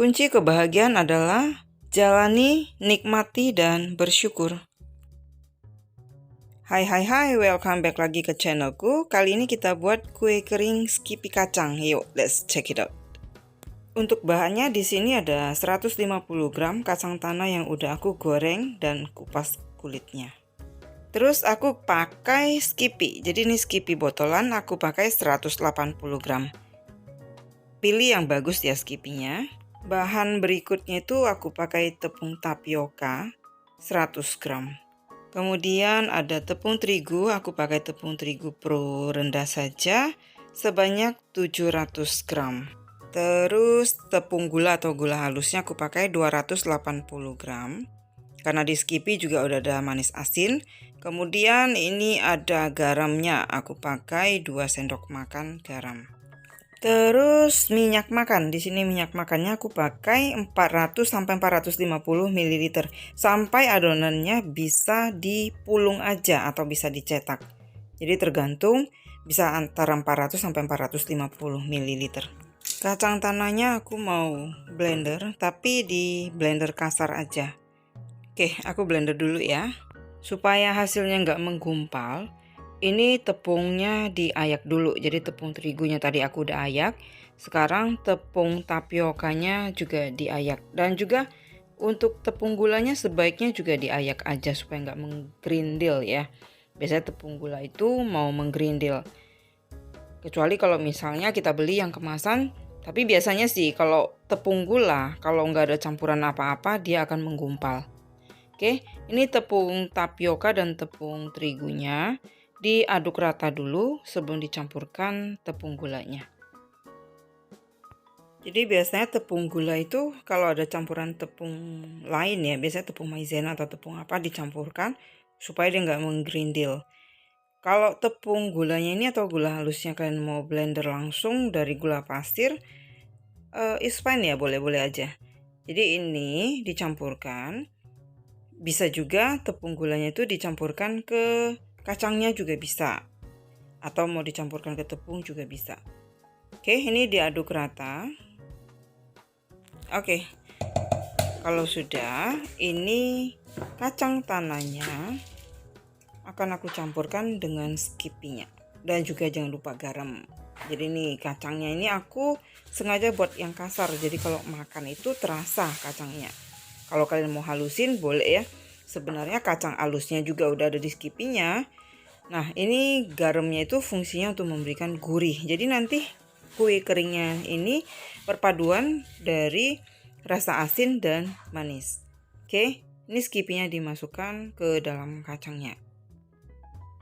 Kunci kebahagiaan adalah jalani, nikmati, dan bersyukur. Hai, welcome back lagi ke channelku. Kali ini kita buat kue kering Skippy kacang. Yuk, let's check it out. Untuk bahannya di sini ada 150 gram kacang tanah yang udah aku goreng dan kupas kulitnya. Terus aku pakai Skippy. Jadi ini Skippy botolan, aku pakai 180 gram. Pilih yang bagus ya Skippy-nya. Bahan berikutnya itu aku pakai tepung tapioka 100 gram. Kemudian ada tepung terigu, aku pakai tepung terigu pro rendah saja sebanyak 700 gram. Terus tepung gula atau gula halusnya aku pakai 280 gram. Karena di Skippy juga udah ada manis asin. Kemudian ini ada garamnya, aku pakai 2 sendok makan garam. Terus minyak makan, di sini minyak makannya aku pakai 400 sampai 450 ml sampai adonannya bisa dipulung aja atau bisa dicetak. Jadi tergantung, bisa antara 400 sampai 450 ml. Kacang tanahnya aku mau blender tapi di blender kasar aja. Oke, aku blender dulu ya. Supaya hasilnya nggak menggumpal. Ini tepungnya diayak dulu, jadi tepung terigunya tadi aku udah ayak. Sekarang tepung tapiokanya juga diayak. Dan juga untuk tepung gulanya sebaiknya juga diayak aja supaya nggak menggerindil ya. Biasanya tepung gula itu mau menggerindil. Kecuali kalau misalnya kita beli yang kemasan. Tapi biasanya sih kalau tepung gula, kalau nggak ada campuran apa-apa dia akan menggumpal. Oke, ini tepung tapioka dan tepung terigunya. Diaduk rata dulu sebelum dicampurkan tepung gulanya. Jadi biasanya tepung gula itu kalau ada campuran tepung lain ya, biasanya tepung maizena atau tepung apa dicampurkan supaya dia nggak menggerindil. Kalau tepung gulanya ini atau gula halusnya kalian mau blender langsung dari gula pasir, is fine ya, boleh-boleh aja. Jadi ini dicampurkan, bisa juga tepung gulanya itu dicampurkan ke kacangnya juga bisa, atau mau dicampurkan ke tepung juga bisa. Oke, ini diaduk rata. Oke, kalau sudah, ini kacang tanahnya akan aku campurkan dengan Skippy-nya, dan juga jangan lupa garam. Jadi ini kacangnya ini aku sengaja buat yang kasar, jadi kalau makan itu terasa kacangnya. Kalau kalian mau halusin boleh ya. Sebenarnya kacang halusnya juga udah ada di Skippy-nya. Nah, ini garamnya itu fungsinya untuk memberikan gurih. Jadi nanti kue keringnya ini perpaduan dari rasa asin dan manis. Oke, ini Skippy-nya dimasukkan ke dalam kacangnya.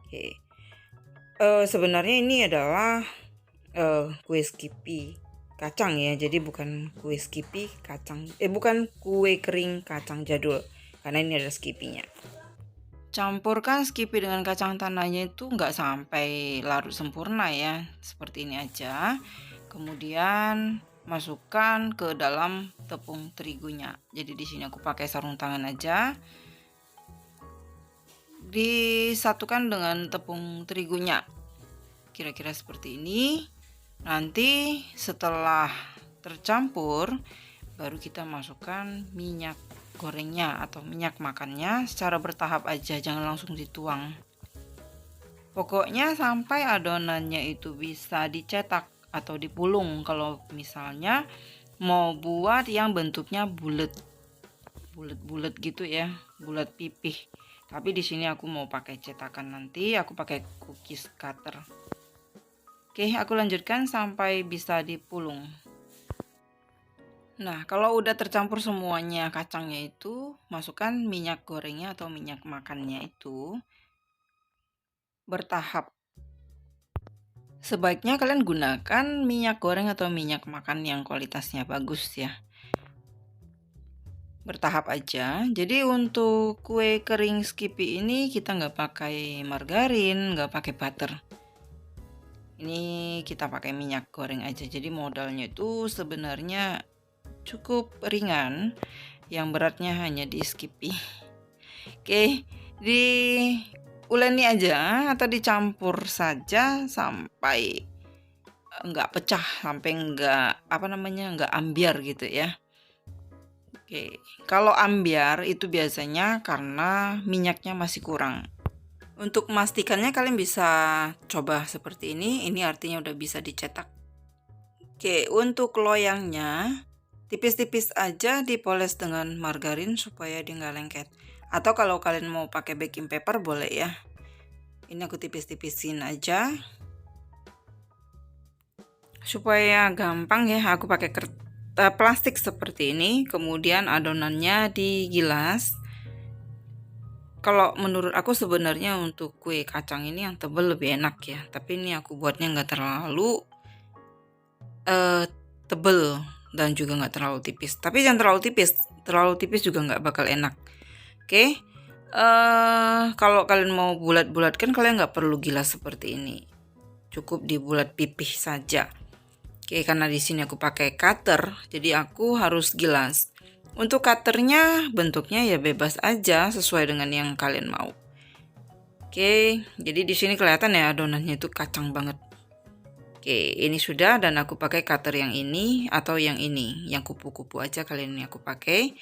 Oke. Sebenarnya ini adalah kue Skippy kacang ya. Jadi bukan kue Skippy kacang, bukan kue kering kacang jadul. Karena ini ada Skippy-nya. Campurkan Skippy dengan kacang tanahnya itu nggak sampai larut sempurna ya, seperti ini aja. Kemudian masukkan ke dalam tepung terigunya. Jadi di sini aku pakai sarung tangan aja. Disatukan dengan tepung terigunya. Kira-kira seperti ini. Nanti setelah tercampur, baru kita masukkan minyak gorengnya atau minyak makannya secara bertahap aja, jangan langsung dituang. Pokoknya sampai adonannya itu bisa dicetak atau dipulung. Kalau misalnya mau buat yang bentuknya bulat gitu ya, bulat pipih. Tapi di sini aku mau pakai cetakan, nanti aku pakai cookies cutter. Oke, aku lanjutkan sampai bisa dipulung. Nah, kalau udah tercampur semuanya kacangnya itu, masukkan minyak gorengnya atau minyak makannya itu bertahap. Sebaiknya kalian gunakan minyak goreng atau minyak makan yang kualitasnya bagus ya. Bertahap aja. Jadi untuk kue kering Skippy ini kita nggak pakai margarin, nggak pakai butter. Ini kita pakai minyak goreng aja. Jadi modalnya itu sebenarnya cukup ringan, yang beratnya hanya di Skippy. Oke, diuleni aja atau dicampur saja sampai enggak pecah, sampai enggak ambiar gitu ya. Oke, kalau ambyar itu biasanya karena minyaknya masih kurang. Untuk memastikannya kalian bisa coba seperti ini artinya udah bisa dicetak. Oke, untuk loyangnya tipis-tipis aja dipoles dengan margarin supaya dia nggak lengket. Atau kalau kalian mau pakai baking paper boleh ya. Ini aku tipis-tipisin aja supaya gampang ya. Aku pakai plastik seperti ini, kemudian adonannya digilas. Kalau menurut aku sebenarnya untuk kue kacang ini yang tebal lebih enak ya, tapi ini aku buatnya nggak terlalu tebel dan juga nggak terlalu tipis. Tapi jangan terlalu tipis juga nggak bakal enak. Oke, kalau kalian mau bulat-bulatkan kalian nggak perlu gilas seperti ini, cukup dibulat pipih saja. Oke, karena di sini aku pakai cutter, jadi aku harus gilas. Untuk cutternya bentuknya ya bebas aja sesuai dengan yang kalian mau. Oke, jadi di sini kelihatan ya adonannya itu kacang banget. Oke, ini sudah dan aku pakai cutter yang ini atau yang ini, yang kupu-kupu aja kalian ini aku pakai.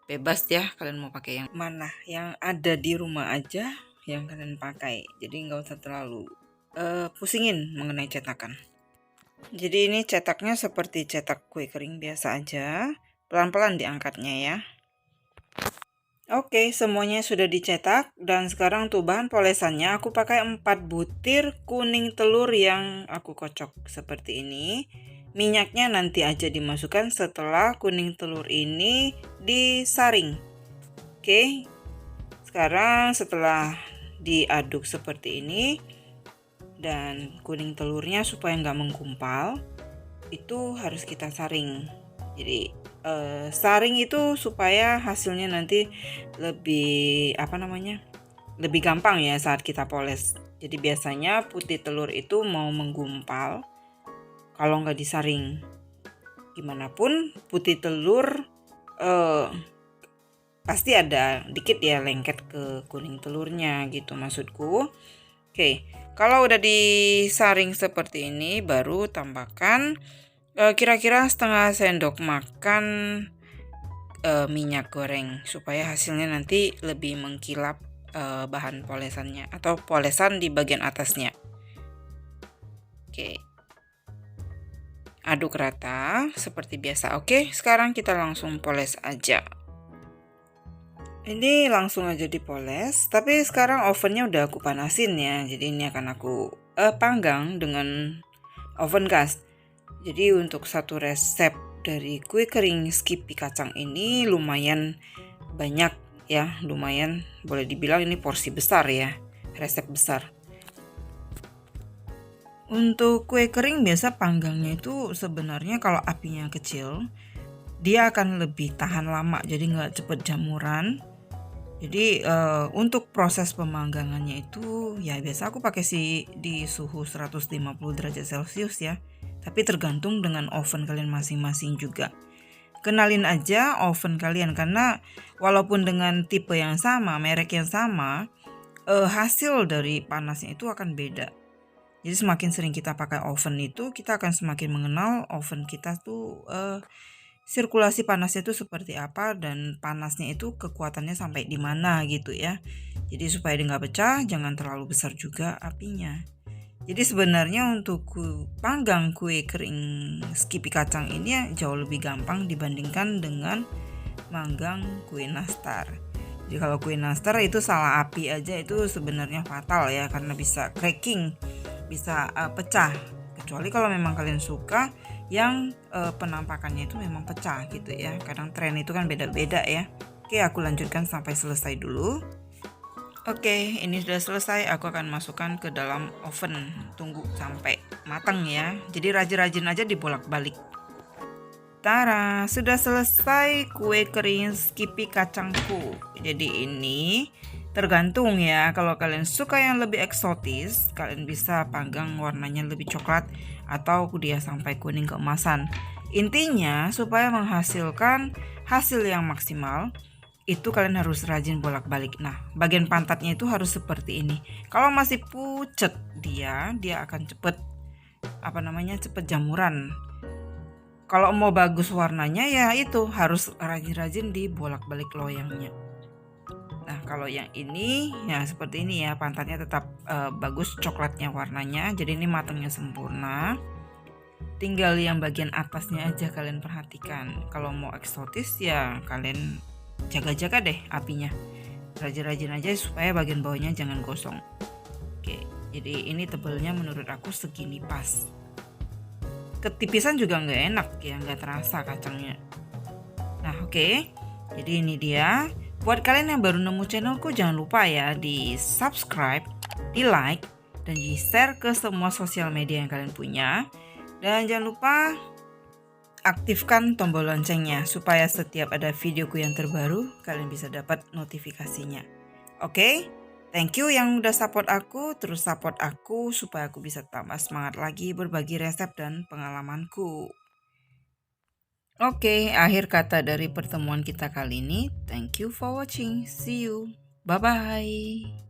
Bebas ya, kalian mau pakai yang mana, yang ada di rumah aja yang kalian pakai. Jadi nggak usah terlalu pusingin mengenai cetakan. Jadi ini cetaknya seperti cetak kue kering biasa aja, pelan-pelan diangkatnya ya. Oke, semuanya sudah dicetak dan sekarang tuh bahan polesannya aku pakai 4 butir kuning telur yang aku kocok seperti ini. Minyaknya nanti aja dimasukkan setelah kuning telur ini disaring. Oke, sekarang setelah diaduk seperti ini dan kuning telurnya supaya nggak menggumpal, itu harus kita saring. Jadi saring itu supaya hasilnya nanti lebih lebih gampang ya saat kita poles. Jadi biasanya putih telur itu mau menggumpal kalau nggak disaring. Gimana pun putih telur pasti ada dikit ya lengket ke kuning telurnya gitu maksudku. Oke, kalau udah disaring seperti ini baru tambahkan kira-kira setengah sendok makan minyak goreng supaya hasilnya nanti lebih mengkilap bahan polesannya atau polesan di bagian atasnya. Oke, aduk rata seperti biasa. Oke, sekarang kita langsung poles aja. Ini langsung aja dipoles, tapi sekarang ovennya udah aku panasin ya. Jadi ini akan aku panggang dengan oven gas. Jadi untuk satu resep dari kue kering Skippy kacang ini lumayan banyak ya, lumayan boleh dibilang ini porsi besar ya, resep besar. Untuk kue kering biasa panggangnya itu sebenarnya kalau apinya kecil dia akan lebih tahan lama, jadi nggak cepet jamuran. Jadi untuk proses pemanggangannya itu ya biasa aku pakai di suhu 150 derajat Celcius ya. Tapi tergantung dengan oven kalian masing-masing juga. Kenalin aja oven kalian karena walaupun dengan tipe yang sama, merek yang sama, hasil dari panasnya itu akan beda. Jadi semakin sering kita pakai oven itu, kita akan semakin mengenal oven kita tuh sirkulasi panasnya itu seperti apa dan panasnya itu kekuatannya sampai di mana gitu ya. Jadi supaya dia nggak pecah, jangan terlalu besar juga apinya. Jadi sebenarnya untuk panggang kue kering Skippy kacang ini ya jauh lebih gampang dibandingkan dengan manggang kue nastar. Jadi kalau kue nastar itu salah api aja itu sebenarnya fatal ya karena bisa cracking, bisa pecah. Kecuali kalau memang kalian suka yang penampakannya itu memang pecah gitu ya. Kadang tren itu kan beda-beda ya. Oke, aku lanjutkan sampai selesai dulu. Oke, ini sudah selesai. Aku akan masukkan ke dalam oven. Tunggu sampai matang ya. Jadi rajin-rajin aja dibolak-balik. Tara, sudah selesai kue kering Skippy kacangku. Jadi ini tergantung ya. Kalau kalian suka yang lebih eksotis, kalian bisa panggang warnanya lebih coklat atau dia sampai kuning keemasan. Intinya supaya menghasilkan hasil yang maksimal, itu kalian harus rajin bolak-balik. Nah, bagian pantatnya itu harus seperti ini. Kalau masih pucet dia akan cepet jamuran. Kalau mau bagus warnanya ya itu harus rajin-rajin dibolak-balik loyangnya. Nah, kalau yang ini ya seperti ini ya, pantatnya tetap bagus coklatnya warnanya. Jadi ini matangnya sempurna. Tinggal yang bagian atasnya aja kalian perhatikan. Kalau mau eksotis ya kalian jaga-jaga deh apinya. Rajin-rajin aja supaya bagian bawahnya jangan gosong. Oke, jadi ini tebelnya menurut aku segini pas. Ketipisan juga nggak enak ya, nggak terasa kacangnya. Nah, oke. Jadi ini dia. Buat kalian yang baru nemu channelku, jangan lupa ya di subscribe, di like, dan di share ke semua sosial media yang kalian punya. Dan jangan lupa aktifkan tombol loncengnya supaya setiap ada videoku yang terbaru kalian bisa dapat notifikasinya. Oke? Thank you yang udah support aku, terus support aku supaya aku bisa tambah semangat lagi berbagi resep dan pengalamanku. Oke, akhir kata dari pertemuan kita kali ini. Thank you for watching. See you. Bye-bye.